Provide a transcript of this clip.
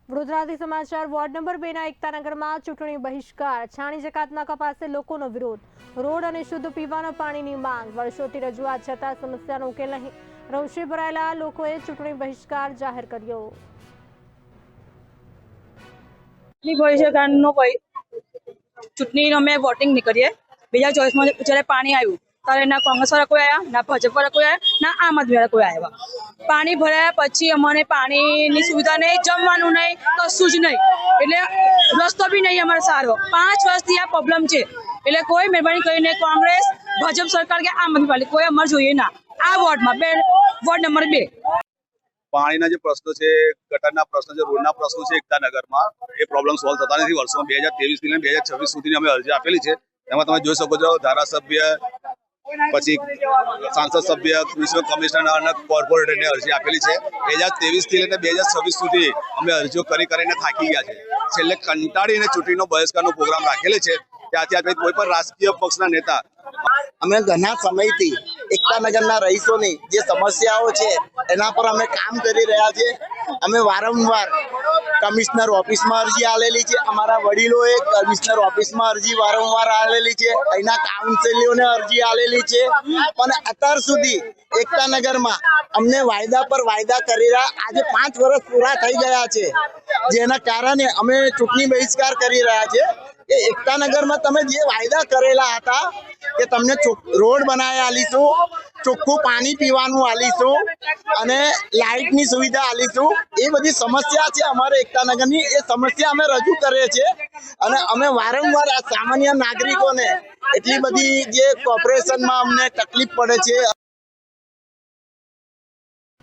વડોદરાથી સમાચાર ward number 2 ના એકતાનગરમાં ચૂંટણી બહિષ્કાર, છાણી જકાતનાકા પાસે લોકોનો વિરોધ, રોડ અને શુદ્ધ પીવાના પાણીની માંગ, વર્ષોથી રજૂઆત છતાં સમસ્યાનો ઉકેલ નહીં, રોષે ભરાયેલા લોકોએ ચૂંટણી બહિષ્કાર જાહેર કર્યો। ચૂંટણીનો અમે વોટિંગ નહીં કરીએ। 2024માં જ્યારે પાણી આવ્યું ત્યારે ના કોંગ્રેસવાળા કોઈ આવ્યા, ના ભાજપવાળા કોઈ આવ્યા, ના આમ આદમીવાળા કોઈ આવ્યા। પાણી ભરાયા પછી અમને પાણીની સુવિધા નહીં, જમવાનું નહીં, કશું જ નહીં, એટલે રસ્તો બી નહીં અમારે સારો। 5 વર્ષથી આ પ્રોબ્લેમ છે, એટલે કોઈ મહેરબાની કરીને કોંગ્રેસ, ભાજપ સરકાર કે આમ આદમી પાર્ટી કોઈ અમારે જોઈએ ના। આ વોર્ડમાં વોર્ડ નંબર 2 પાણીના જે પ્રશ્નો છે, ગટરના પ્રશ્નો છે, રોડના પ્રશ્નો છે એકતાનગરમાં, એ પ્રોબ્લેમ સોલ્વ થતા નથી। વર્ષોમાં 2023 થી લઈને 2026 સુધીની અમે અરજી આપેલી છે। એમાં તમે જોઈ શકો છો ધારાસભ્ય, પછી સાંસદ સભ્ય, મ્યુનિસિપલ કમિશનર અને કોર્પોરેટરને અરજી આપેલી છે। 2023 થી લઈને 2026 સુધી અમે અરજીઓ કરીને થાકી ગયા છે। છેલ્લે કંટાળીને ચૂંટણીનો બહિષ્કારનો પ્રોગ્રામ રાખેલો છે। ત્યાંથી આપણે કોઈ પણ રાજકીય પક્ષના નેતા અમે ઘણા સમયથી એકતાનગરના રહીશોની જે સમસ્યાઓ છે એના પર અમે કામ કરી રહ્યા છે। અમે વારંવાર કમિશનર ઓફિસમાં અરજી આલેલી છે, અમારા વડીલોએ કમિશનર ઓફિસમાં અરજી વારંવાર આલેલી છે, અહીંના કાઉન્સિલોને અરજી આલેલી છે, પણ અત્યાર સુધી એકતાનગરમાં અમને વાયદા પર વાયદા કરી રહ્યા। આજે 5 વર્ષ પૂરા થઈ ગયા છે, જેના કારણે અમે ચૂંટણી બહિષ્કાર કરી રહ્યા છે કે એકતાનગરમાં તમે જે વાયદા કરેલા હતા કે તમને રોડ બનાવી આલીશું, ચોખ્ખું પાણી પીવાનું આલીશું અને લાઇટની સુવિધા આલીશું, એ બધી સમસ્યા છે અમારે એકતાનગરની। એ સમસ્યા અમે રજૂ કરીએ છીએ અને અમે વારંવાર આ સામાન્ય નાગરિકોને એટલી બધી જે કોર્પોરેશનમાં અમને તકલીફ પડે છે।